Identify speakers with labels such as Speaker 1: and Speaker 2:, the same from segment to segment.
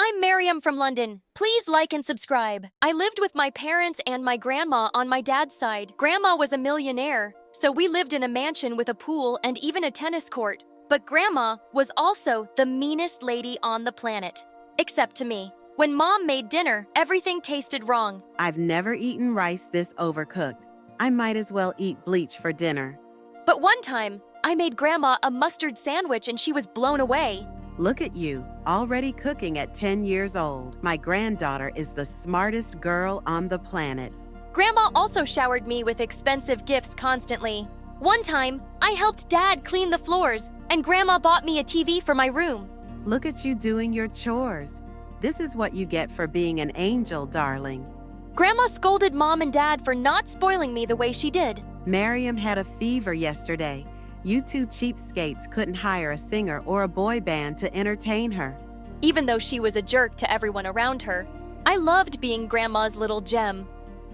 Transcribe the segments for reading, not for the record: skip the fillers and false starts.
Speaker 1: I'm Maryam from London. Please like and subscribe. I lived with my parents and my grandma on my dad's side. Grandma was a millionaire, so we lived in a mansion with a pool and even a tennis court. But Grandma was also the meanest lady on the planet. Except to me. When Mom made dinner, everything tasted wrong.
Speaker 2: I've never eaten rice this overcooked. I might as well eat bleach for dinner.
Speaker 1: But one time, I made Grandma a mustard sandwich and she was blown away.
Speaker 2: Look at you, already cooking at 10 years old. My granddaughter is the smartest girl on the planet.
Speaker 1: Grandma also showered me with expensive gifts constantly. One time, I helped Dad clean the floors, and Grandma bought me a TV for my room.
Speaker 2: Look at you doing your chores. This is what you get for being an angel, darling.
Speaker 1: Grandma scolded Mom and Dad for not spoiling me the way she did.
Speaker 2: Maryam had a fever yesterday. You two cheapskates couldn't hire a singer or a boy band to entertain her.
Speaker 1: Even though she was a jerk to everyone around her, I loved being Grandma's little gem.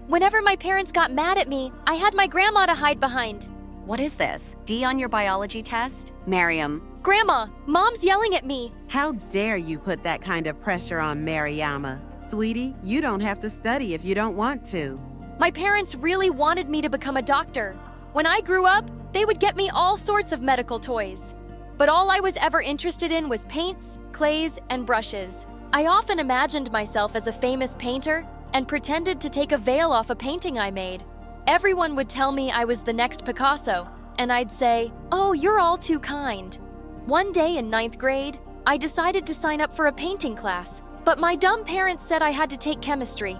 Speaker 1: Whenever my parents got mad at me, I had my grandma to hide behind.
Speaker 3: What is this? D on your biology test? Maryam.
Speaker 1: Grandma, Mom's yelling at me.
Speaker 2: How dare you put that kind of pressure on Maryama? Sweetie, you don't have to study if you don't want to.
Speaker 1: My parents really wanted me to become a doctor. When I grew up, they would get me all sorts of medical toys. But all I was ever interested in was paints, clays, and brushes. I often imagined myself as a famous painter and pretended to take a veil off a painting I made. Everyone would tell me I was the next Picasso, and I'd say, "Oh, you're all too kind." One day in 9th grade, I decided to sign up for a painting class, but my dumb parents said I had to take chemistry.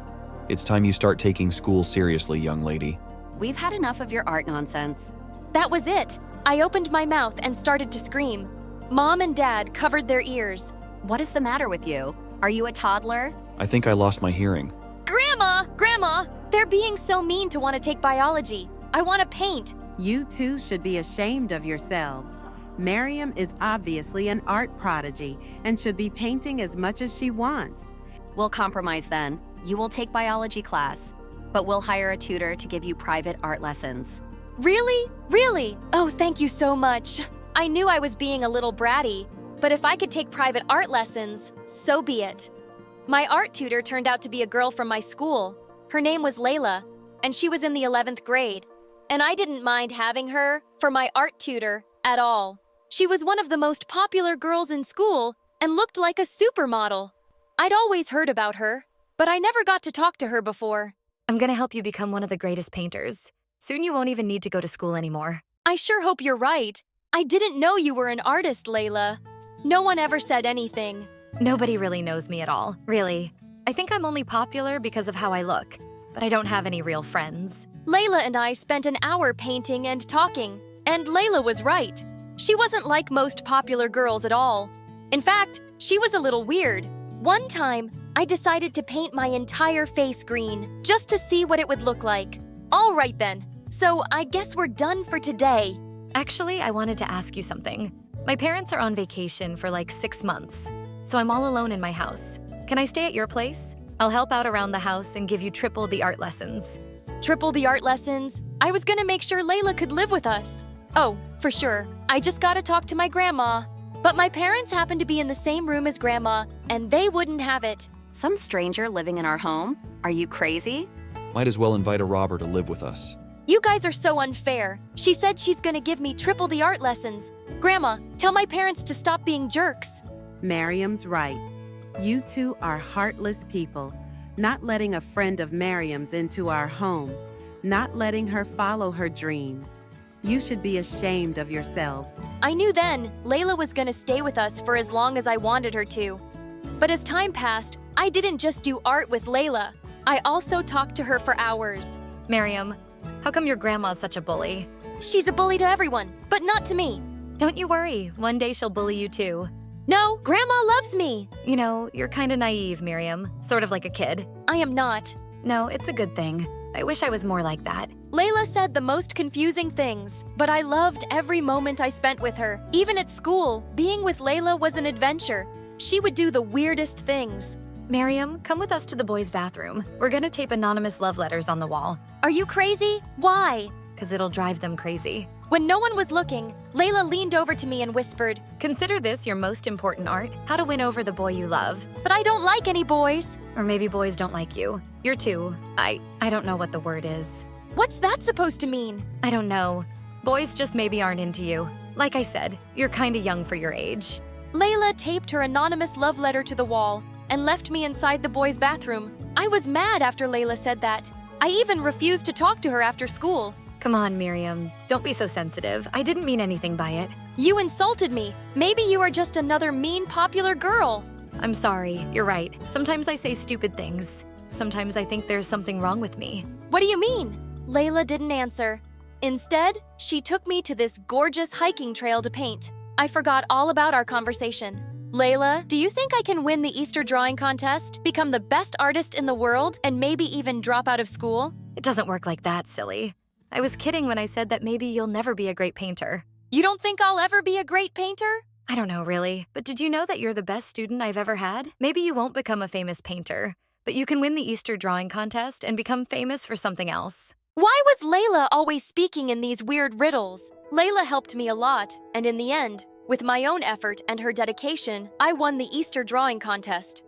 Speaker 4: It's time you start taking school seriously, young lady.
Speaker 3: We've had enough of your art nonsense.
Speaker 1: That was it. I opened my mouth and started to scream. Mom and Dad covered their ears.
Speaker 3: What is the matter with you? Are you a toddler?
Speaker 4: I think I lost my hearing.
Speaker 1: Grandma, they're being so mean to want to take biology. I want to paint.
Speaker 2: You two should be ashamed of yourselves. Maryam is obviously an art prodigy and should be painting as much as she wants.
Speaker 3: We'll compromise then. You will take biology class, but we'll hire a tutor to give you private art lessons.
Speaker 1: Really? Really? Oh, thank you so much. I knew I was being a little bratty, but if I could take private art lessons, so be it. My art tutor turned out to be a girl from my school. Her name was Layla, and she was in the 11th grade. And I didn't mind having her for my art tutor at all. She was one of the most popular girls in school and looked like a supermodel. I'd always heard about her, but I never got to talk to her before.
Speaker 5: I'm gonna help you become one of the greatest painters. Soon you won't even need to go to school anymore.
Speaker 1: I sure hope you're right. I didn't know you were an artist, Layla. No one ever said anything.
Speaker 5: Nobody really knows me at all, really. I think I'm only popular because of how I look, but I don't have any real friends.
Speaker 1: Layla and I spent an hour painting and talking, and Layla was right. She wasn't like most popular girls at all. In fact, she was a little weird. One time, I decided to paint my entire face green, just to see what it would look like. All right then, so I guess we're done for today.
Speaker 5: Actually, I wanted to ask you something. My parents are on vacation for like 6 months, so I'm all alone in my house. Can I stay at your place? I'll help out around the house and give you triple the art lessons.
Speaker 1: Triple the art lessons? I was gonna make sure Layla could live with us. Oh, for sure. I just gotta talk to my grandma. But my parents happen to be in the same room as Grandma, and they wouldn't have it.
Speaker 3: Some stranger living in our home? Are you crazy?
Speaker 4: Might as well invite a robber to live with us.
Speaker 1: You guys are so unfair. She said she's gonna give me triple the art lessons. Grandma, tell my parents to stop being jerks.
Speaker 2: Maryam's right. You two are heartless people, not letting a friend of Maryam's into our home, not letting her follow her dreams. You should be ashamed of yourselves.
Speaker 1: I knew then Layla was gonna stay with us for as long as I wanted her to. But as time passed, I didn't just do art with Layla. I also talked to her for hours.
Speaker 5: Maryam, how come your grandma's such a bully?
Speaker 1: She's a bully to everyone, but not to me.
Speaker 5: Don't you worry, one day she'll bully you too.
Speaker 1: No, Grandma loves me.
Speaker 5: You know, you're kinda naive, Maryam, sort of like a kid.
Speaker 1: I am not.
Speaker 5: No, it's a good thing. I wish I was more like that.
Speaker 1: Layla said the most confusing things, but I loved every moment I spent with her. Even at school, being with Layla was an adventure. She would do the weirdest things.
Speaker 5: Maryam, come with us to the boys' bathroom. We're gonna tape anonymous love letters on the wall.
Speaker 1: Are you crazy? Why?
Speaker 5: Because it'll drive them crazy.
Speaker 1: When no one was looking, Layla leaned over to me and whispered,
Speaker 5: Consider this your most important art, how to win over the boy you love.
Speaker 1: "But I don't like any boys."
Speaker 5: Or maybe boys don't like you. You're too. I don't know what the word is.
Speaker 1: What's that supposed to mean?
Speaker 5: I don't know. Boys just maybe aren't into you. Like I said, you're kinda young for your age.
Speaker 1: Layla taped her anonymous love letter to the wall and left me inside the boys' bathroom. I was mad after Layla said that. I even refused to talk to her after school.
Speaker 5: Come on, Maryam. Don't be so sensitive. I didn't mean anything by it.
Speaker 1: You insulted me. Maybe you are just another mean, popular girl.
Speaker 5: I'm sorry. You're right. Sometimes I say stupid things. Sometimes I think there's something wrong with me.
Speaker 1: What do you mean? Layla didn't answer. Instead, she took me to this gorgeous hiking trail to paint. I forgot all about our conversation. Layla, do you think I can win the Easter drawing contest, become the best artist in the world, and maybe even drop out of school?
Speaker 5: It doesn't work like that, silly. I was kidding when I said that maybe you'll never be a great painter.
Speaker 1: You don't think I'll ever be a great painter?
Speaker 5: I don't know, really. But did you know that you're the best student I've ever had? Maybe you won't become a famous painter, but you can win the Easter drawing contest and become famous for something else.
Speaker 1: Why was Layla always speaking in these weird riddles? Layla helped me a lot, and in the end, with my own effort and her dedication, I won the Easter drawing contest.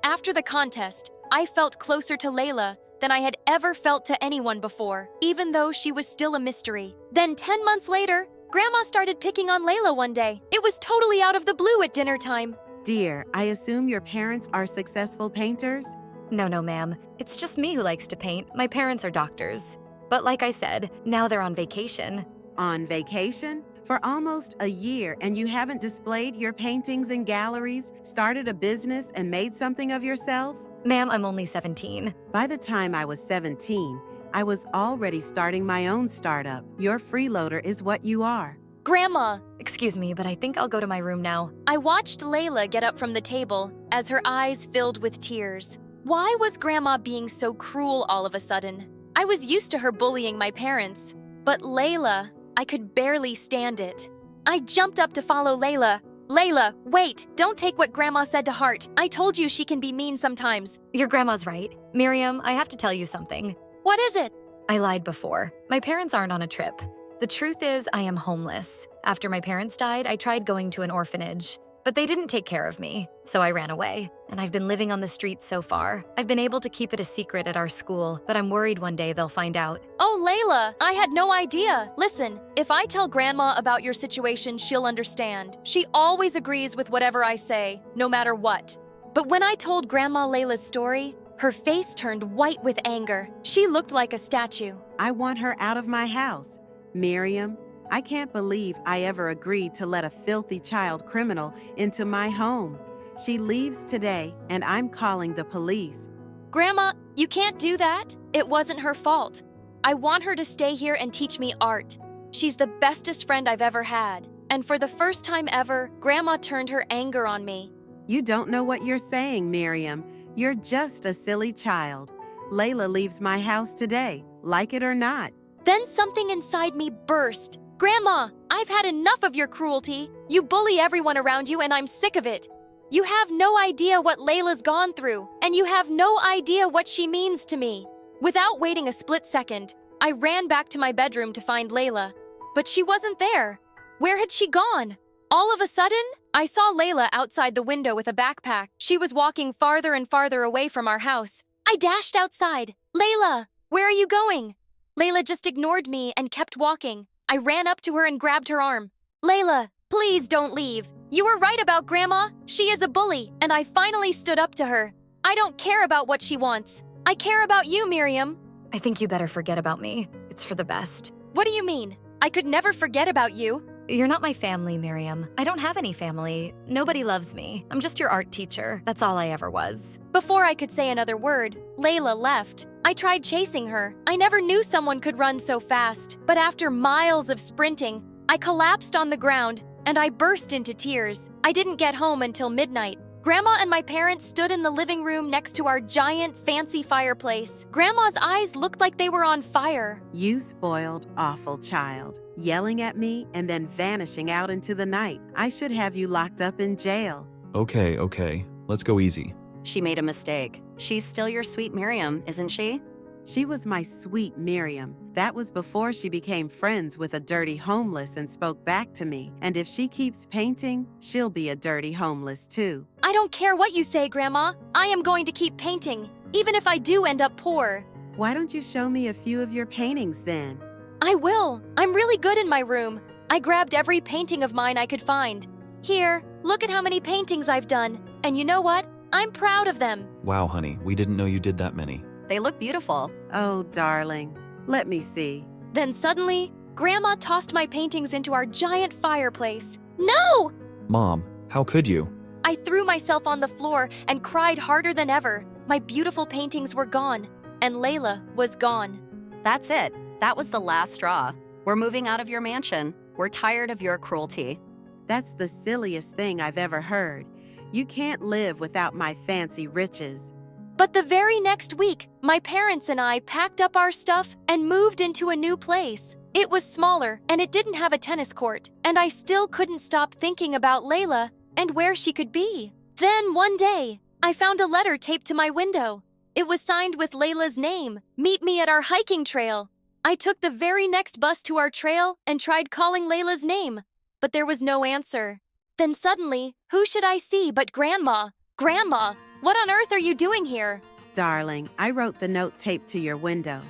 Speaker 1: After the contest, I felt closer to Layla than I had ever felt to anyone before, even though she was still a mystery. Then 10 months later, Grandma started picking on Layla one day. It was totally out of the blue at dinner time.
Speaker 2: Dear, I assume your parents are successful painters?
Speaker 5: No, ma'am. It's just me who likes to paint. My parents are doctors. But like I said, now they're on vacation.
Speaker 2: On vacation? For almost a year, and you haven't displayed your paintings in galleries, started a business, and made something of yourself?
Speaker 5: Ma'am, I'm only 17.
Speaker 2: By the time I was 17, I was already starting my own startup. Your freeloader is what you are.
Speaker 1: Grandma,
Speaker 5: Excuse me, but I think I'll go to my room now.
Speaker 1: I watched Layla get up from the table as her eyes filled with tears. Why was Grandma being so cruel all of a sudden? I was used to her bullying my parents, but Layla, I could barely stand it. I jumped up to follow Layla. Layla, wait, don't take what Grandma said to heart. I told you she can be mean sometimes.
Speaker 5: Your grandma's right. Miriam, I have to tell you something.
Speaker 1: What is it?
Speaker 5: I lied before. My parents aren't on a trip. The truth is, I am homeless. After my parents died, I tried going to an orphanage, but they didn't take care of me, so I ran away. And I've been living on the streets so far. I've been able to keep it a secret at our school, but I'm worried one day they'll find out.
Speaker 1: Oh, Layla, I had no idea. Listen, if I tell Grandma about your situation, she'll understand. She always agrees with whatever I say, no matter what. But when I told Grandma Layla's story, her face turned white with anger. She looked like a statue.
Speaker 2: I want her out of my house. Miriam, I can't believe I ever agreed to let a filthy child criminal into my home. She leaves today, and I'm calling the police.
Speaker 1: Grandma, you can't do that. It wasn't her fault. I want her to stay here and teach me art. She's the bestest friend I've ever had. And for the first time ever, Grandma turned her anger on me.
Speaker 2: You don't know what you're saying, Miriam. You're just a silly child. Layla leaves my house today, like it or not.
Speaker 1: Then something inside me burst. Grandma, I've had enough of your cruelty. You bully everyone around you, and I'm sick of it. You have no idea what Layla's gone through, and you have no idea what she means to me. Without waiting a split second, I ran back to my bedroom to find Layla. But she wasn't there. Where had she gone? All of a sudden, I saw Layla outside the window with a backpack. She was walking farther and farther away from our house. I dashed outside. Layla, where are you going? Layla just ignored me and kept walking. I ran up to her and grabbed her arm. Layla, please don't leave. You were right about Grandma. She is a bully, and I finally stood up to her. I don't care about what she wants. I care about you, Miriam.
Speaker 5: I think you better forget about me. It's for the best.
Speaker 1: What do you mean? I could never forget about you.
Speaker 5: You're not my family, Miriam. I don't have any family. Nobody loves me. I'm just your art teacher. That's all I ever was.
Speaker 1: Before I could say another word, Layla left. I tried chasing her. I never knew someone could run so fast. But after miles of sprinting, I collapsed on the ground and I burst into tears. I didn't get home until midnight. Grandma and my parents stood in the living room next to our giant, fancy fireplace. Grandma's eyes looked like they were on fire.
Speaker 2: You spoiled, awful child. Yelling at me and then vanishing out into the night. I should have you locked up in jail.
Speaker 4: Okay. Let's go easy.
Speaker 3: She made a mistake. She's still your sweet Miriam, isn't she?
Speaker 2: She was my sweet Miriam. That was before she became friends with a dirty homeless and spoke back to me. And if she keeps painting, she'll be a dirty homeless too.
Speaker 1: I don't care what you say, Grandma. I am going to keep painting, even if I do end up poor.
Speaker 2: Why don't you show me a few of your paintings then?
Speaker 1: I will. I'm really good in my room. I grabbed every painting of mine I could find. Here, look at how many paintings I've done. And you know what? I'm proud of them.
Speaker 4: Wow, honey, we didn't know you did that many.
Speaker 3: They look beautiful.
Speaker 2: Oh, darling. Let me see.
Speaker 1: Then suddenly, Grandma tossed my paintings into our giant fireplace. No!
Speaker 4: Mom, how could you?
Speaker 1: I threw myself on the floor and cried harder than ever. My beautiful paintings were gone, and Layla was gone.
Speaker 3: That's it. That was the last straw. We're moving out of your mansion. We're tired of your cruelty.
Speaker 2: That's the silliest thing I've ever heard. You can't live without my fancy riches.
Speaker 1: But the very next week, my parents and I packed up our stuff and moved into a new place. It was smaller, and it didn't have a tennis court, and I still couldn't stop thinking about Layla and where she could be. Then one day, I found a letter taped to my window. It was signed with Layla's name. Meet me at our hiking trail. I took the very next bus to our trail and tried calling Layla's name, but there was no answer. Then suddenly, who should I see but Grandma? Grandma, what on earth are you doing here?
Speaker 2: Darling, I wrote the note taped to your window.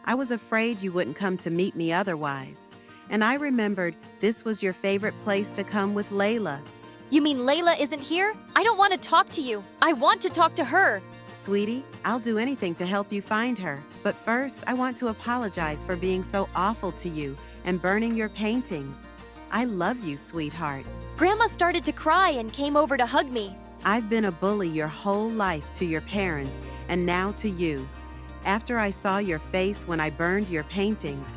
Speaker 2: I was afraid you wouldn't come to meet me otherwise. And I remembered this was your favorite place to come with Layla.
Speaker 1: You mean Layla isn't here? I don't want to talk to you. I want to talk to her.
Speaker 2: Sweetie, I'll do anything to help you find her. But first, I want to apologize for being so awful to you and burning your paintings. I love you, sweetheart.
Speaker 1: Grandma started to cry and came over to hug me.
Speaker 2: I've been a bully your whole life to your parents and now to you. After I saw your face when I burned your paintings,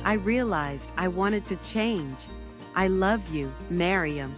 Speaker 2: I realized I wanted to change. I love you, Maryam.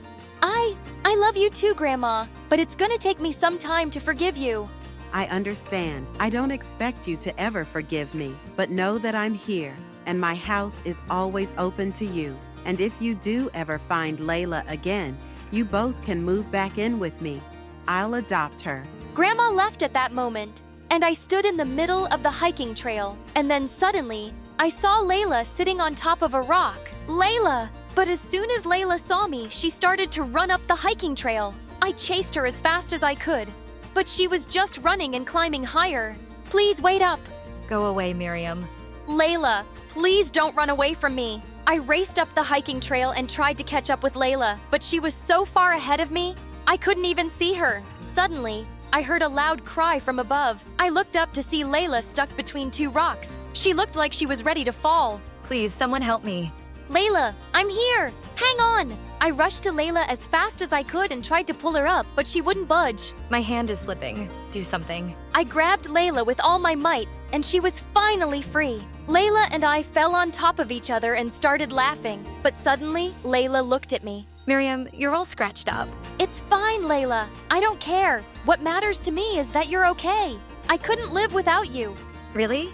Speaker 1: I love you too, Grandma, but it's gonna take me some time to forgive you.
Speaker 2: I understand. I don't expect you to ever forgive me, but know that I'm here, and my house is always open to you. And if you do ever find Layla again, you both can move back in with me. I'll adopt her.
Speaker 1: Grandma left at that moment, and I stood in the middle of the hiking trail, and then suddenly, I saw Layla sitting on top of a rock. Layla! But as soon as Layla saw me, she started to run up the hiking trail. I chased her as fast as I could, but she was just running and climbing higher. Please wait up.
Speaker 5: Go away, Miriam.
Speaker 1: Layla, please don't run away from me. I raced up the hiking trail and tried to catch up with Layla, but she was so far ahead of me, I couldn't even see her. Suddenly, I heard a loud cry from above. I looked up to see Layla stuck between two rocks. She looked like she was ready to fall.
Speaker 5: Please, someone help me.
Speaker 1: Layla, I'm here! Hang on! I rushed to Layla as fast as I could and tried to pull her up, but she wouldn't budge.
Speaker 5: My hand is slipping. Do something.
Speaker 1: I grabbed Layla with all my might, and she was finally free. Layla and I fell on top of each other and started laughing, but suddenly, Layla looked at me.
Speaker 5: Miriam, you're all scratched up.
Speaker 1: It's fine, Layla. I don't care. What matters to me is that you're okay. I couldn't live without you.
Speaker 5: Really?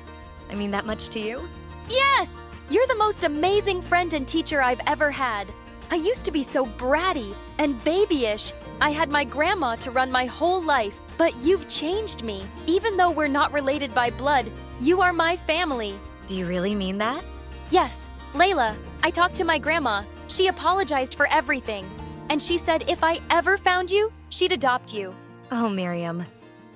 Speaker 5: I mean that much to you?
Speaker 1: Yes! You're the most amazing friend and teacher I've ever had. I used to be so bratty and babyish. I had my grandma to run my whole life, but you've changed me. Even though we're not related by blood, you are my family.
Speaker 5: Do you really mean that?
Speaker 1: Yes, Layla, I talked to my grandma. She apologized for everything. And she said if I ever found you, she'd adopt you.
Speaker 5: Oh, Miriam.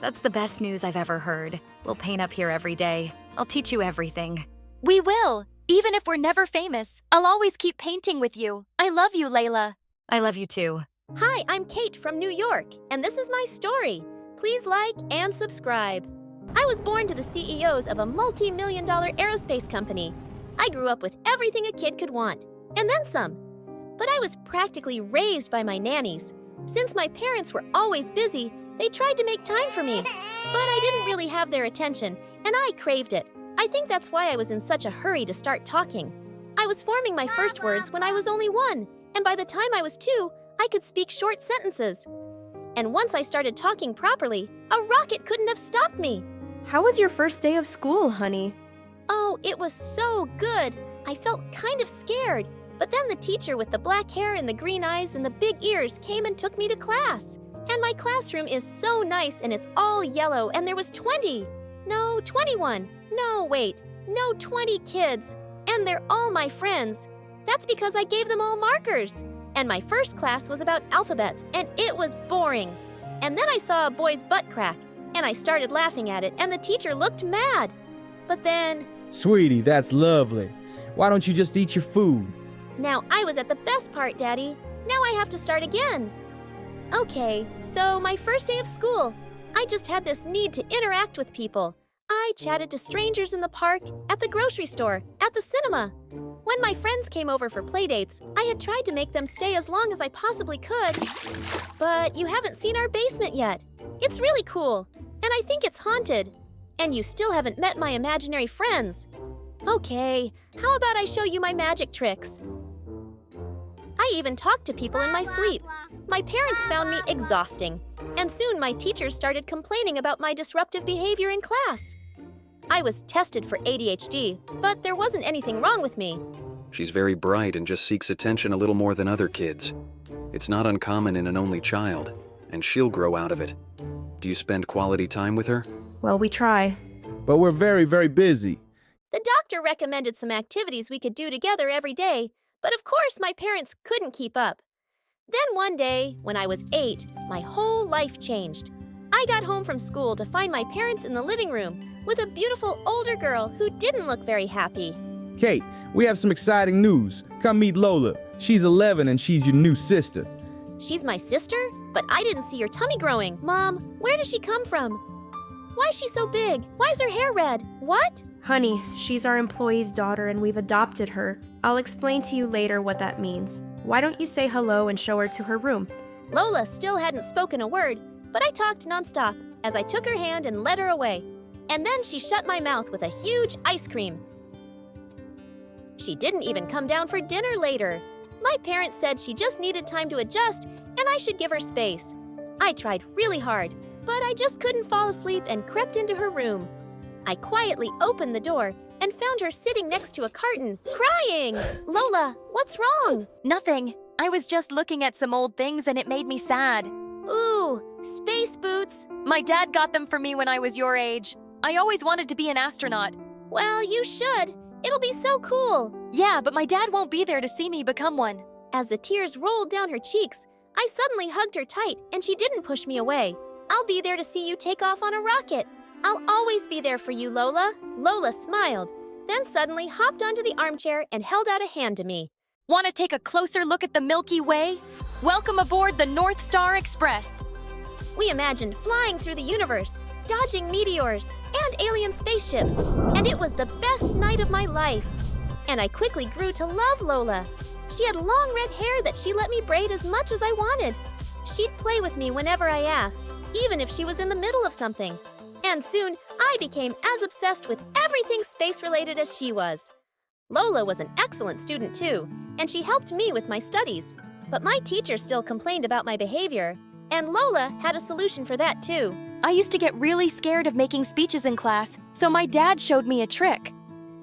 Speaker 5: That's the best news I've ever heard. We'll paint up here every day. I'll teach you everything.
Speaker 1: We will. Even if we're never famous, I'll always keep painting with you. I love you, Layla.
Speaker 5: I love you too.
Speaker 6: Hi, I'm Kate from New York, and this is my story. Please like and subscribe. I was born to the CEOs of a multi-million-dollar aerospace company. I grew up with everything a kid could want, and then some. But I was practically raised by my nannies. Since my parents were always busy, they tried to make time for me. But I didn't really have their attention, and I craved it. I think that's why I was in such a hurry to start talking. I was forming my first words when I was only 1, and by the time I was 2, I could speak short sentences. And once I started talking properly, a rocket couldn't have stopped me.
Speaker 7: How was your first day of school, honey?
Speaker 6: Oh, it was so good. I felt kind of scared. But then the teacher with the black hair and the green eyes and the big ears came and took me to class. And my classroom is so nice and it's all yellow and there was 20. No, 21. No, wait. No, 20 kids. And they're all my friends. That's because I gave them all markers. And my first class was about alphabets, and it was boring. And then I saw a boy's butt crack, and I started laughing at it, and the teacher looked mad. But then...
Speaker 8: Sweetie, that's lovely. Why don't you just eat your food?
Speaker 6: Now I was at the best part, Daddy. Now I have to start again. Okay, so my first day of school. I just had this need to interact with people. I chatted to strangers in the park, at the grocery store, at the cinema. When my friends came over for playdates, I had tried to make them stay as long as I possibly could. But you haven't seen our basement yet. It's really cool, and I think it's haunted. And you still haven't met my imaginary friends. Okay, how about I show you my magic tricks? I even talked to people in my sleep. My parents found me exhausting, and soon my teachers started complaining about my disruptive behavior in class. I was tested for ADHD, but there wasn't anything wrong with me.
Speaker 4: She's very bright and just seeks attention a little more than other kids. It's not uncommon in an only child, and she'll grow out of it. Do you spend quality time with her?
Speaker 7: Well, we try.
Speaker 8: But we're very, very busy.
Speaker 6: The doctor recommended some activities we could do together every day, but of course my parents couldn't keep up. Then one day, when I was 8, my whole life changed. I got home from school to find my parents in the living room with a beautiful older girl who didn't look very happy.
Speaker 8: Kate, we have some exciting news. Come meet Lola. She's 11 and she's your new sister.
Speaker 6: She's my sister? But I didn't see your tummy growing. Mom, where does she come from? Why is she so big? Why is her hair red? What?
Speaker 7: Honey, she's our employee's daughter and we've adopted her. I'll explain to you later what that means. Why don't you say hello and show her to her room?
Speaker 6: Lola still hadn't spoken a word, but I talked nonstop as I took her hand and led her away. And then she shut my mouth with a huge ice cream. She didn't even come down for dinner later. My parents said she just needed time to adjust and I should give her space. I tried really hard, but I just couldn't fall asleep and crept into her room. I quietly opened the door and found her sitting next to a carton, crying. Lola, what's wrong?
Speaker 1: Nothing. I was just looking at some old things and it made me sad.
Speaker 6: Ooh, space boots.
Speaker 1: My dad got them for me when I was your age. I always wanted to be an astronaut.
Speaker 6: Well, you should. It'll be so cool.
Speaker 1: Yeah, but my dad won't be there to see me become one.
Speaker 6: As the tears rolled down her cheeks, I suddenly hugged her tight and she didn't push me away. I'll be there to see you take off on a rocket. I'll always be there for you, Lola. Lola smiled, then suddenly hopped onto the armchair and held out a hand to me.
Speaker 1: Want to take a closer look at the Milky Way? Welcome aboard the North Star Express.
Speaker 6: We imagined flying through the universe, dodging meteors and alien spaceships, and it was the best night of my life. And I quickly grew to love Lola. She had long red hair that she let me braid as much as I wanted. She'd play with me whenever I asked, even if she was in the middle of something. And soon, I became as obsessed with everything space-related as she was. Lola was an excellent student too, and she helped me with my studies. But my teacher still complained about my behavior, and Lola had a solution for that too.
Speaker 1: I used to get really scared of making speeches in class, so my dad showed me a trick.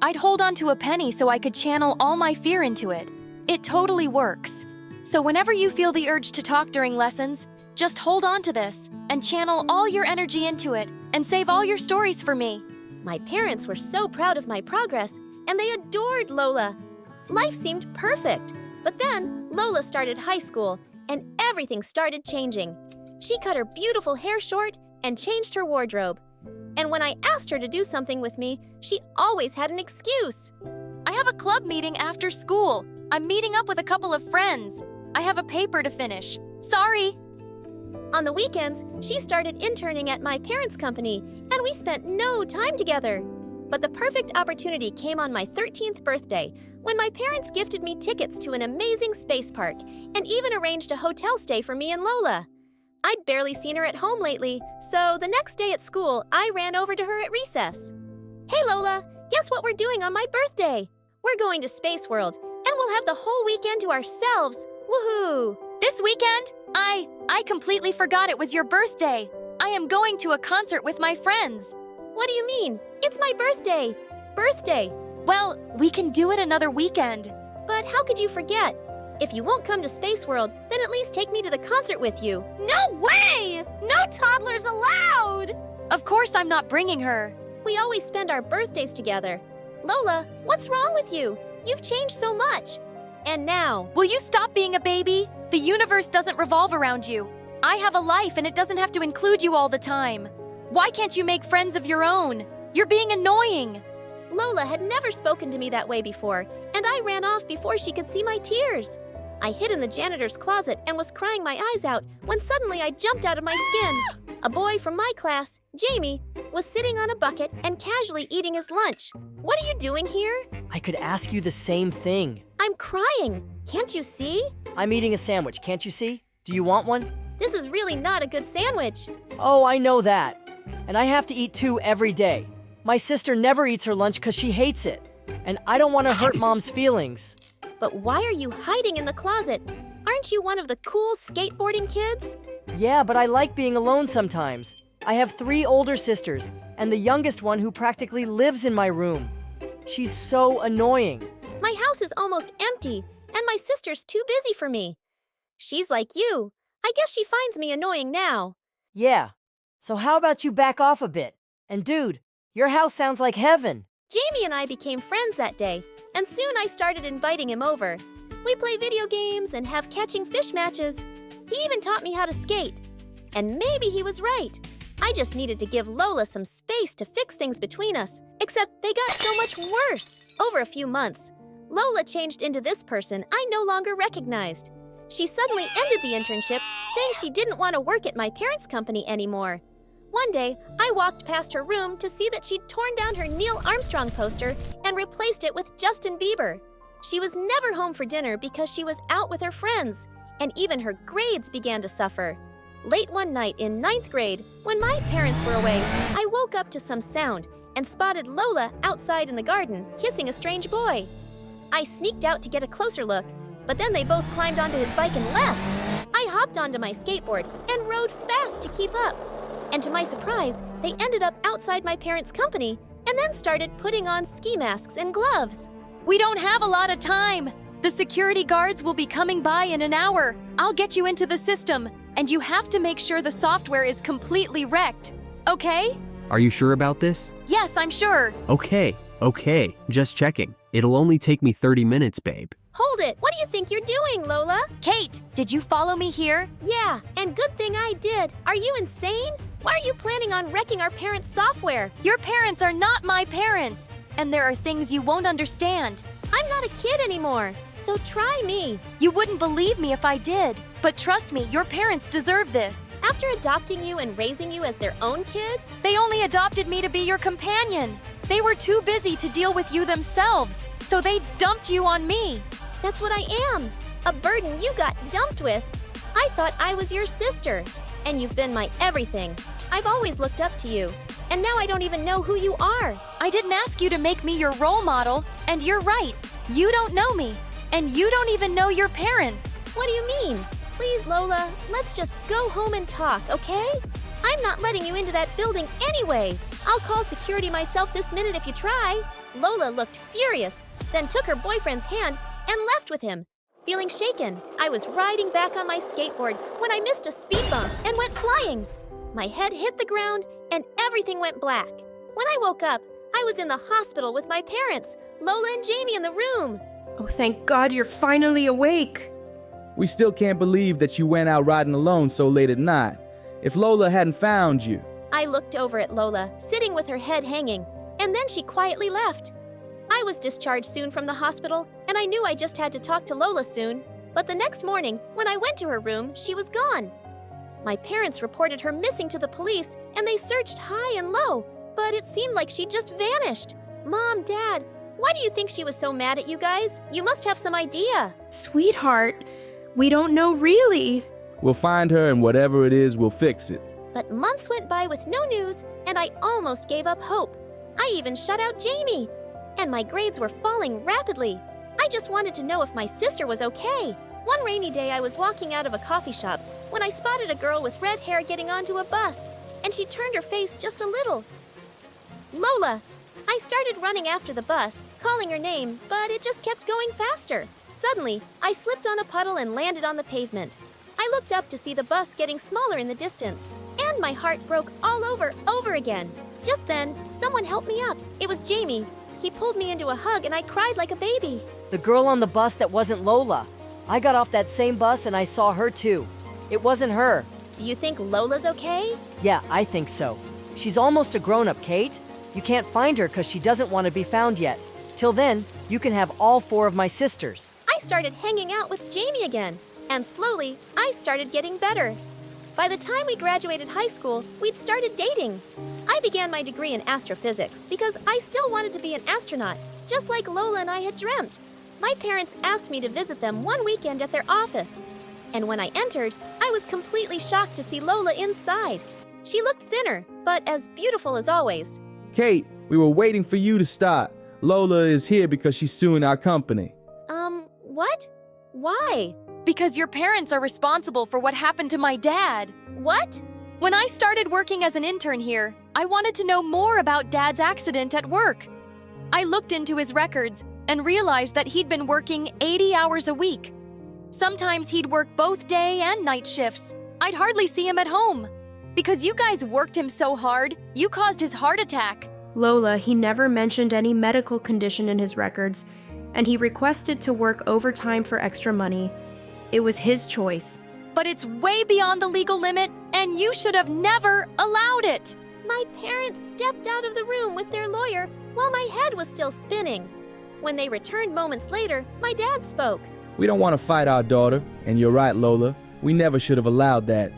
Speaker 1: I'd hold onto a penny so I could channel all my fear into it. It totally works. So whenever you feel the urge to talk during lessons, just hold on to this and channel all your energy into it and save all your stories for me.
Speaker 6: My parents were so proud of my progress, and they adored Lola. Life seemed perfect. But then Lola started high school, and everything started changing. She cut her beautiful hair short and changed her wardrobe. And when I asked her to do something with me, she always had an excuse.
Speaker 1: I have a club meeting after school. I'm meeting up with a couple of friends. I have a paper to finish. Sorry.
Speaker 6: On the weekends, she started interning at my parents' company, and we spent no time together. But the perfect opportunity came on my 13th birthday, when my parents gifted me tickets to an amazing space park and even arranged a hotel stay for me and Lola. I'd barely seen her at home lately, so the next day at school, I ran over to her at recess. Hey Lola, guess what we're doing on my birthday? We're going to Space World, and we'll have the whole weekend to ourselves. Woohoo!
Speaker 1: This weekend? I completely forgot it was your birthday. I am going to a concert with my friends.
Speaker 6: What do you mean? It's my birthday. Birthday.
Speaker 1: Well, we can do it another weekend.
Speaker 6: But how could you forget? If you won't come to Space World, then at least take me to the concert with you.
Speaker 9: No way! No toddlers allowed!
Speaker 1: Of course I'm not bringing her.
Speaker 6: We always spend our birthdays together. Lola, what's wrong with you? You've changed so much. And now,
Speaker 1: Will you stop being a baby? The universe doesn't revolve around you. I have a life and it doesn't have to include you all the time. Why can't you make friends of your own? You're being annoying.
Speaker 6: Lola had never spoken to me that way before, and I ran off before she could see my tears. I hid in the janitor's closet and was crying my eyes out when suddenly I jumped out of my skin. A boy from my class, Jamie, was sitting on a bucket and casually eating his lunch. What are you doing here?
Speaker 9: I could ask you the same thing.
Speaker 6: I'm crying. Can't you see?
Speaker 9: I'm eating a sandwich, can't you see? Do you want one?
Speaker 6: This is really not a good sandwich.
Speaker 9: Oh, I know that. And I have to eat 2 every day. My sister never eats her lunch because she hates it. And I don't want to hurt Mom's feelings.
Speaker 6: But why are you hiding in the closet? Aren't you one of the cool skateboarding kids?
Speaker 9: Yeah, but I like being alone sometimes. I have 3 older sisters, and the youngest one who practically lives in my room. She's so annoying.
Speaker 6: My house is almost empty, and my sister's too busy for me. She's like you. I guess she finds me annoying now.
Speaker 9: Yeah. So how about you back off a bit? And dude, your house sounds like heaven.
Speaker 6: Jamie and I became friends that day, and soon I started inviting him over. We play video games and have catching fish matches. He even taught me how to skate. And maybe he was right. I just needed to give Lola some space to fix things between us, except they got so much worse. Over a few months, Lola changed into this person I no longer recognized. She suddenly ended the internship, saying she didn't want to work at my parents' company anymore. One day, I walked past her room to see that she'd torn down her Neil Armstrong poster and replaced it with Justin Bieber. She was never home for dinner because she was out with her friends, and even her grades began to suffer. Late one night in 9th grade, when my parents were away, I woke up to some sound and spotted Lola outside in the garden, kissing a strange boy. I sneaked out to get a closer look, but then they both climbed onto his bike and left. I hopped onto my skateboard and rode fast to keep up. And to my surprise, they ended up outside my parents' company and then started putting on ski masks and gloves.
Speaker 1: We don't have a lot of time. The security guards will be coming by in an hour. I'll get you into the system, and you have to make sure the software is completely wrecked. Okay?
Speaker 10: Are you sure about this?
Speaker 1: Yes, I'm sure.
Speaker 10: Okay, just checking. It'll only take me 30 minutes, babe.
Speaker 6: Hold it! What do you think you're doing, Lola?
Speaker 1: Kate, did you follow me here?
Speaker 6: Yeah, and good thing I did. Are you insane? Why are you planning on wrecking our parents' software?
Speaker 1: Your parents are not my parents, and there are things you won't understand.
Speaker 6: I'm not a kid anymore, so try me.
Speaker 1: You wouldn't believe me if I did, but trust me, your parents deserve this.
Speaker 6: After adopting you and raising you as their own kid?
Speaker 1: They only adopted me to be your companion. They were too busy to deal with you themselves, so they dumped you on me.
Speaker 6: That's what I am, a burden you got dumped with. I thought I was your sister, and you've been my everything. I've always looked up to you, and now I don't even know who you are.
Speaker 1: I didn't ask you to make me your role model, and you're right. You don't know me, and you don't even know your parents.
Speaker 6: What do you mean? Please, Lola, let's just go home and talk, okay? I'm not letting you into that building anyway. I'll call security myself this minute if you try. Lola looked furious, then took her boyfriend's hand and left with him. Feeling shaken, I was riding back on my skateboard when I missed a speed bump and went flying. My head hit the ground and everything went black. When I woke up, I was in the hospital with my parents, Lola and Jamie in the room.
Speaker 7: Oh, thank God you're finally awake.
Speaker 8: We still can't believe that you went out riding alone so late at night. If Lola hadn't found you.
Speaker 6: I looked over at Lola, sitting with her head hanging, and then she quietly left. I was discharged soon from the hospital, and I knew I just had to talk to Lola soon. But the next morning, when I went to her room, she was gone. My parents reported her missing to the police, and they searched high and low, but it seemed like she just vanished. Mom, Dad, why do you think she was so mad at you guys? You must have some idea.
Speaker 7: Sweetheart, we don't know really.
Speaker 8: We'll find her, and whatever it is, we'll fix it.
Speaker 6: But months went by with no news, and I almost gave up hope. I even shut out Jamie, and my grades were falling rapidly. I just wanted to know if my sister was okay. One rainy day, I was walking out of a coffee shop when I spotted a girl with red hair getting onto a bus, and she turned her face just a little. Lola! I started running after the bus, calling her name, but it just kept going faster. Suddenly, I slipped on a puddle and landed on the pavement. I looked up to see the bus getting smaller in the distance, and my heart broke all over again. Just then, someone helped me up. It was Jamie. He pulled me into a hug and I cried like a baby.
Speaker 9: The girl on the bus that wasn't Lola. I got off that same bus and I saw her too. It wasn't her.
Speaker 6: Do you think Lola's okay?
Speaker 9: Yeah, I think so. She's almost a grown-up, Kate. You can't find her because she doesn't want to be found yet. Till then, you can have all 4 of my sisters.
Speaker 6: I started hanging out with Jamie again, and slowly, I started getting better. By the time we graduated high school, we'd started dating. I began my degree in astrophysics because I still wanted to be an astronaut, just like Lola and I had dreamt. My parents asked me to visit them one weekend at their office. And when I entered, I was completely shocked to see Lola inside. She looked thinner, but as beautiful as always.
Speaker 8: Kate, we were waiting for you to start. Lola is here because she's suing our company.
Speaker 6: What? Why?
Speaker 1: Because your parents are responsible for what happened to my dad.
Speaker 6: What?
Speaker 1: When I started working as an intern here, I wanted to know more about Dad's accident at work. I looked into his records and realized that he'd been working 80 hours a week. Sometimes he'd work both day and night shifts. I'd hardly see him at home. Because you guys worked him so hard, you caused his heart attack.
Speaker 7: Lola, he never mentioned any medical condition in his records, and he requested to work overtime for extra money. It was his choice.
Speaker 1: But it's way beyond the legal limit, and you should have never allowed it.
Speaker 6: My parents stepped out of the room with their lawyer while my head was still spinning. When they returned moments later, my dad spoke.
Speaker 8: We don't want to fight our daughter, and you're right, Lola. We never should have allowed that.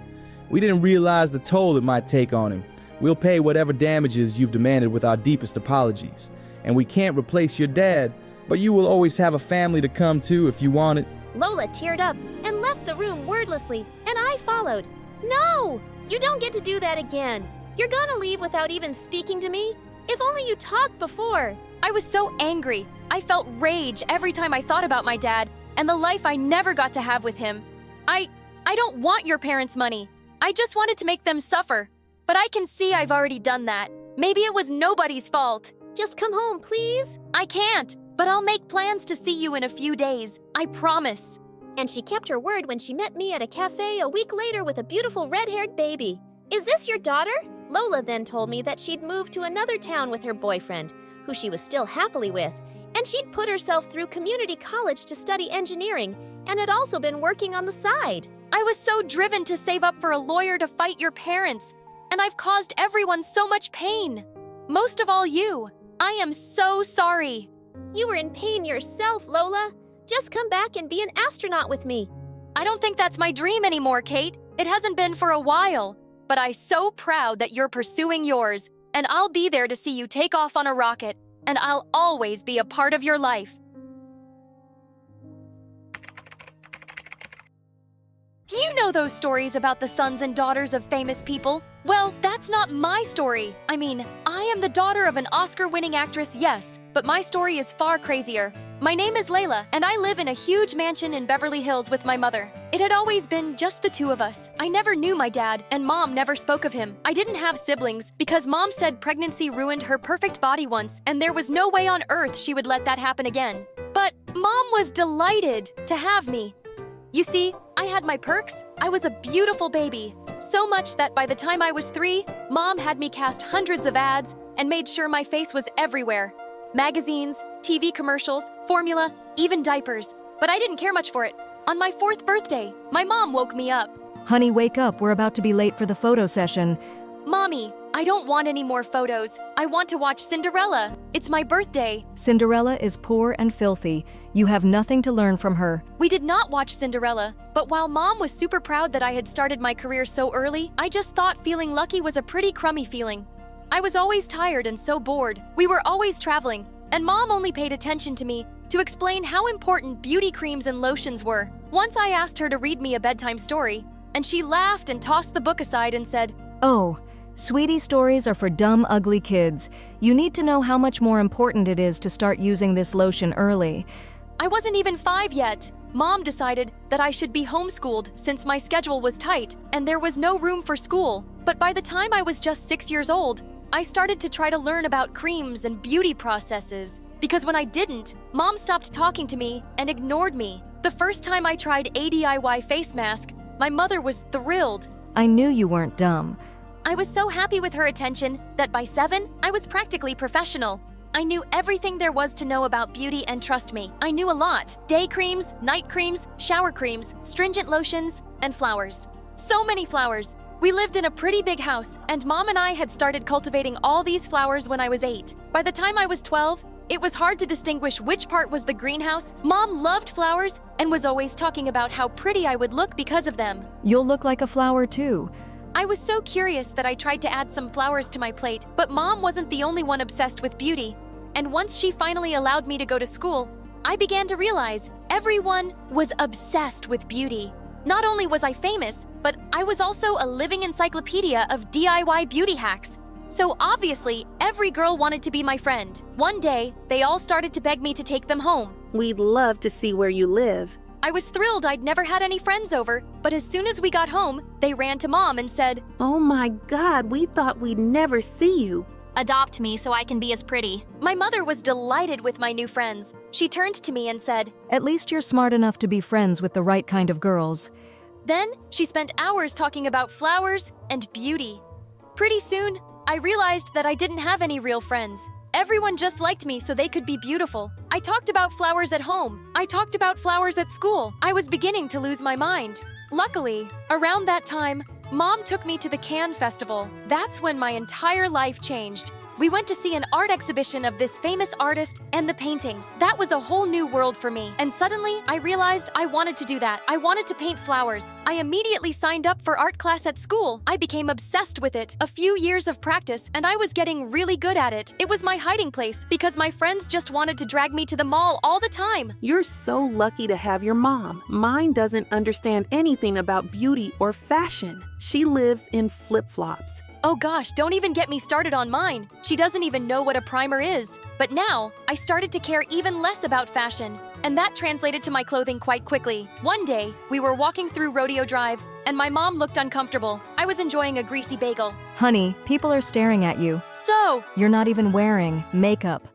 Speaker 8: We didn't realize the toll it might take on him. We'll pay whatever damages you've demanded with our deepest apologies. And we can't replace your dad, but you will always have a family to come to if you want it.
Speaker 6: Lola teared up and left the room wordlessly, and I followed. No! You don't get to do that again. You're gonna leave without even speaking to me? If only you talked before.
Speaker 1: I was so angry. I felt rage every time I thought about my dad and the life I never got to have with him. I don't want your parents' money. I just wanted to make them suffer. But I can see I've already done that. Maybe it was nobody's fault.
Speaker 6: Just come home, please.
Speaker 1: I can't, but I'll make plans to see you in a few days. I promise.
Speaker 6: And she kept her word when she met me at a cafe a week later with a beautiful red-haired baby. Is this your daughter? Lola then told me that she'd moved to another town with her boyfriend, who she was still happily with, and she'd put herself through community college to study engineering and had also been working on the side.
Speaker 1: I was so driven to save up for a lawyer to fight your parents, and I've caused everyone so much pain. Most of all you. I am so sorry.
Speaker 6: You were in pain yourself, Lola. Just come back and be an astronaut with me.
Speaker 1: I don't think that's my dream anymore, Kate. It hasn't been for a while. But I'm so proud that you're pursuing yours, and I'll be there to see you take off on a rocket, and I'll always be a part of your life. You know those stories about the sons and daughters of famous people? Well, that's not my story. I mean, I am the daughter of an Oscar-winning actress, yes, but my story is far crazier. My name is Layla, and I live in a huge mansion in Beverly Hills with my mother. It had always been just the two of us. I never knew my dad, and Mom never spoke of him. I didn't have siblings because Mom said pregnancy ruined her perfect body once, and there was no way on earth she would let that happen again. But Mom was delighted to have me. You see, I had my perks. I was a beautiful baby. So much that by the time I was 3, Mom had me cast hundreds of ads and made sure my face was everywhere. Magazines, TV commercials, formula, even diapers. But I didn't care much for it. On my 4th birthday, my mom woke me up.
Speaker 11: Honey, wake up. We're about to be late for the photo session.
Speaker 1: Mommy, I don't want any more photos. I want to watch Cinderella. It's my birthday.
Speaker 11: Cinderella is poor and filthy. You have nothing to learn from her.
Speaker 1: We did not watch Cinderella, but while Mom was super proud that I had started my career so early, I just thought feeling lucky was a pretty crummy feeling. I was always tired and so bored. We were always traveling, and Mom only paid attention to me to explain how important beauty creams and lotions were. Once I asked her to read me a bedtime story, and she laughed and tossed the book aside and said,
Speaker 11: "Oh, sweetie, stories are for dumb, ugly kids. You need to know how much more important it is to start using this lotion early."
Speaker 1: I wasn't even 5 yet. Mom decided that I should be homeschooled since my schedule was tight and there was no room for school. But by the time I was just 6 years old, I started to try to learn about creams and beauty processes. Because when I didn't, Mom stopped talking to me and ignored me. The first time I tried a DIY face mask, my mother was thrilled.
Speaker 11: I knew you weren't dumb.
Speaker 1: I was so happy with her attention that by 7, I was practically professional. I knew everything there was to know about beauty, and trust me, I knew a lot. Day creams, night creams, shower creams, stringent lotions, and flowers. So many flowers. We lived in a pretty big house, and Mom and I had started cultivating all these flowers when I was 8. By the time I was 12, it was hard to distinguish which part was the greenhouse. Mom loved flowers and was always talking about how pretty I would look because of them.
Speaker 11: You'll look like a flower too.
Speaker 1: I was so curious that I tried to add some flowers to my plate, but Mom wasn't the only one obsessed with beauty. And once she finally allowed me to go to school, I began to realize everyone was obsessed with beauty. Not only was I famous, but I was also a living encyclopedia of DIY beauty hacks. So obviously, every girl wanted to be my friend. One day, they all started to beg me to take them home.
Speaker 12: We'd love to see where you live.
Speaker 1: I was thrilled I'd never had any friends over, but as soon as we got home, they ran to Mom and said,
Speaker 12: "Oh my God, we thought we'd never see you."
Speaker 13: Adopt me so I can be as pretty.
Speaker 1: My mother was delighted with my new friends. She turned to me and said,
Speaker 11: At least you're smart enough to be friends with the right kind of girls.
Speaker 1: Then she spent hours talking about flowers and beauty. Pretty soon, I realized that I didn't have any real friends. Everyone just liked me so they could be beautiful. I talked about flowers at home. I talked about flowers at school. I was beginning to lose my mind. Luckily, around that time, Mom took me to the Cannes Festival. That's when my entire life changed. We went to see an art exhibition of this famous artist and the paintings. That was a whole new world for me. And suddenly, I realized I wanted to do that. I wanted to paint flowers. I immediately signed up for art class at school. I became obsessed with it. A few years of practice, and I was getting really good at it. It was my hiding place because my friends just wanted to drag me to the mall all the time.
Speaker 12: You're so lucky to have your mom. Mine doesn't understand anything about beauty or fashion. She lives in flip-flops.
Speaker 1: Oh gosh, don't even get me started on mine. She doesn't even know what a primer is. But now, I started to care even less about fashion, and that translated to my clothing quite quickly. One day, we were walking through Rodeo Drive, and my mom looked uncomfortable. I was enjoying a greasy bagel.
Speaker 11: Honey, people are staring at you.
Speaker 1: So,
Speaker 11: You're not even wearing makeup.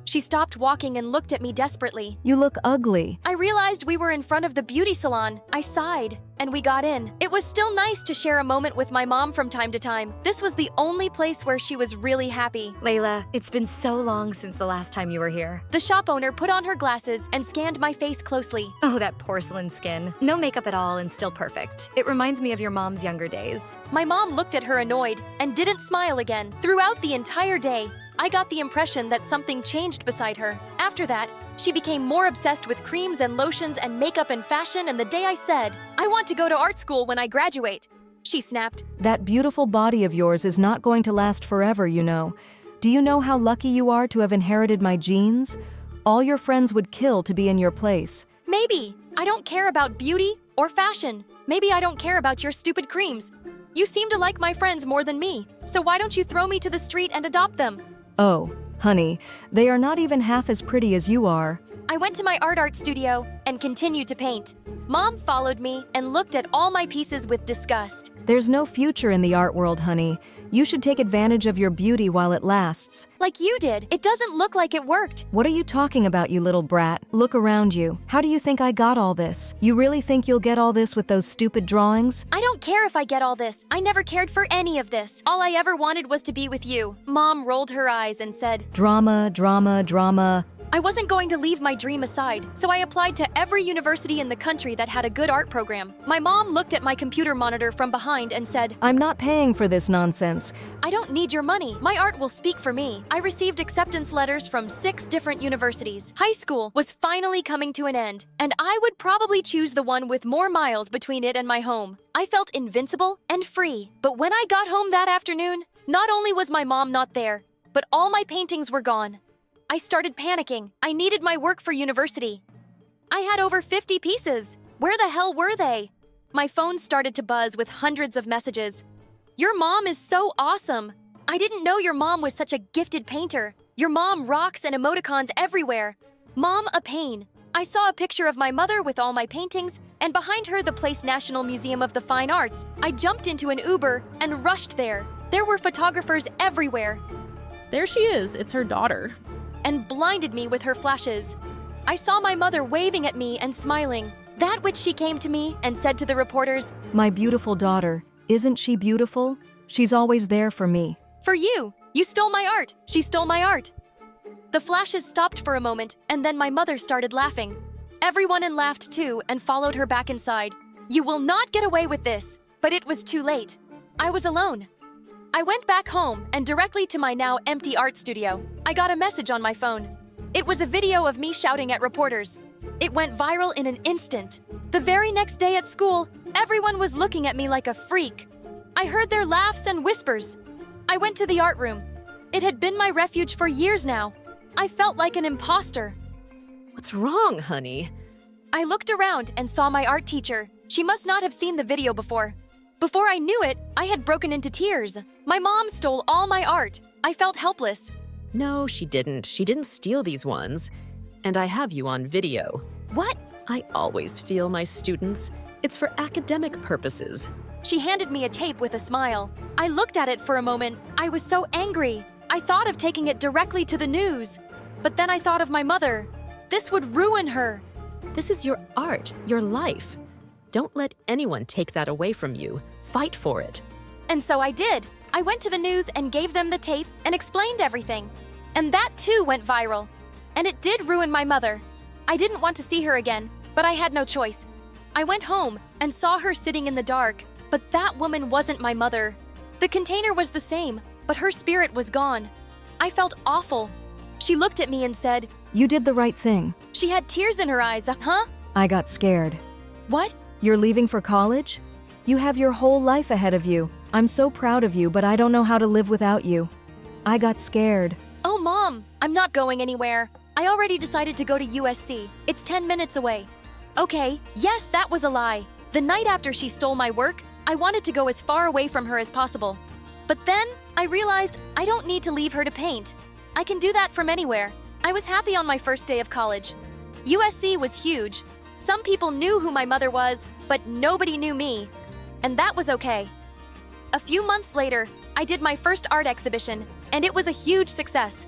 Speaker 1: she stopped walking and looked at me desperately.
Speaker 11: You look ugly.
Speaker 1: I realized we were in front of the beauty salon. I sighed, and we got in. It was still nice to share a moment with my mom from time to time. This was the only place where she was really happy.
Speaker 5: Layla, it's been so long since the last time you were here.
Speaker 1: The shop owner put on her glasses and scanned my face closely.
Speaker 5: Oh, that porcelain skin. No makeup at all and still perfect. It reminds me of your mom's younger days.
Speaker 1: My mom looked at her annoyed and didn't smile again. Throughout the entire day, I got the impression that something changed beside her. After that, she became more obsessed with creams and lotions and makeup and fashion, and the day I said, "I want to go to art school when I graduate," she snapped.
Speaker 11: That beautiful body of yours is not going to last forever, you know. Do you know how lucky you are to have inherited my genes? All your friends would kill to be in your place.
Speaker 1: Maybe. I don't care about beauty or fashion. Maybe I don't care about your stupid creams. You seem to like my friends more than me, so why don't you throw me to the street and adopt them?
Speaker 11: Oh, honey, they are not even half as pretty as you are.
Speaker 1: I went to my art studio and continued to paint. Mom followed me and looked at all my pieces with disgust.
Speaker 11: There's no future in the art world, honey. You should take advantage of your beauty while it lasts.
Speaker 1: Like you did. It doesn't look like it worked.
Speaker 11: What are you talking about, you little brat? Look around you. How do you think I got all this? You really think you'll get all this with those stupid drawings?
Speaker 1: I don't care if I get all this. I never cared for any of this. All I ever wanted was to be with you. Mom rolled her eyes and said,
Speaker 11: Drama, drama, drama.
Speaker 1: I wasn't going to leave my dream aside, so I applied to every university in the country that had a good art program. My mom looked at my computer monitor from behind and said,
Speaker 11: I'm not paying for this nonsense.
Speaker 1: I don't need your money. My art will speak for me. I received acceptance letters from 6 different universities. High school was finally coming to an end, and I would probably choose the one with more miles between it and my home. I felt invincible and free. But when I got home that afternoon, not only was my mom not there, but all my paintings were gone. I started panicking. I needed my work for university. I had over 50 pieces. Where the hell were they? My phone started to buzz with hundreds of messages. Your mom is so awesome. I didn't know your mom was such a gifted painter. Your mom rocks and emoticons everywhere. Mom a pain. I saw a picture of my mother with all my paintings, and behind her the Place National Museum of the Fine Arts. I jumped into an Uber and rushed there. There were photographers everywhere.
Speaker 14: There she is. It's her daughter.
Speaker 1: And blinded me with her flashes. I saw my mother waving at me and smiling. That which she came to me and said to the reporters,
Speaker 11: My beautiful daughter, isn't she beautiful? She's always there for me.
Speaker 1: For you! You stole my art! She stole my art! The flashes stopped for a moment, and then my mother started laughing. Everyone laughed too and followed her back inside. You will not get away with this! But it was too late. I was alone. I went back home and directly to my now empty art studio. I got a message on my phone. It was a video of me shouting at reporters. It went viral in an instant. The very next day at school, everyone was looking at me like a freak. I heard their laughs and whispers. I went to the art room. It had been my refuge for years now. I felt like an imposter.
Speaker 15: What's wrong, honey?
Speaker 1: I looked around and saw my art teacher. She must not have seen the video before. Before I knew it, I had broken into tears. My mom stole all my art. I felt helpless.
Speaker 15: No, she didn't. She didn't steal these ones. And I have you on video.
Speaker 1: What?
Speaker 15: I always feel my students. It's for academic purposes.
Speaker 1: She handed me a tape with a smile. I looked at it for a moment. I was so angry. I thought of taking it directly to the news. But then I thought of my mother. This would ruin her.
Speaker 15: This is your art, your life. Don't let anyone take that away from you. Fight for it.
Speaker 1: And so I did. I went to the news and gave them the tape and explained everything. And that too went viral. And it did ruin my mother. I didn't want to see her again, but I had no choice. I went home and saw her sitting in the dark, but that woman wasn't my mother. The container was the same, but her spirit was gone. I felt awful. She looked at me and said,
Speaker 11: You did the right thing.
Speaker 1: She had tears in her eyes, huh?
Speaker 11: I got scared.
Speaker 1: What?
Speaker 11: You're leaving for college? You have your whole life ahead of you. I'm so proud of you, but I don't know how to live without you. I got scared.
Speaker 1: Oh, Mom, I'm not going anywhere. I already decided to go to USC. It's 10 minutes away. Okay, yes, that was a lie. The night after she stole my work, I wanted to go as far away from her as possible. But then I realized I don't need to leave her to paint. I can do that from anywhere. I was happy on my first day of college. USC was huge. Some people knew who my mother was, but nobody knew me. And that was okay. A few months later, I did my first art exhibition, and it was a huge success.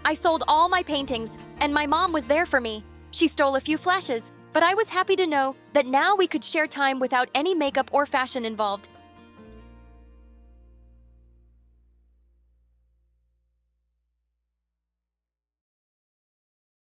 Speaker 1: I sold all my paintings, and my mom was there for me. She stole a few flashes, but I was happy to know that now we could share time without any makeup or fashion involved.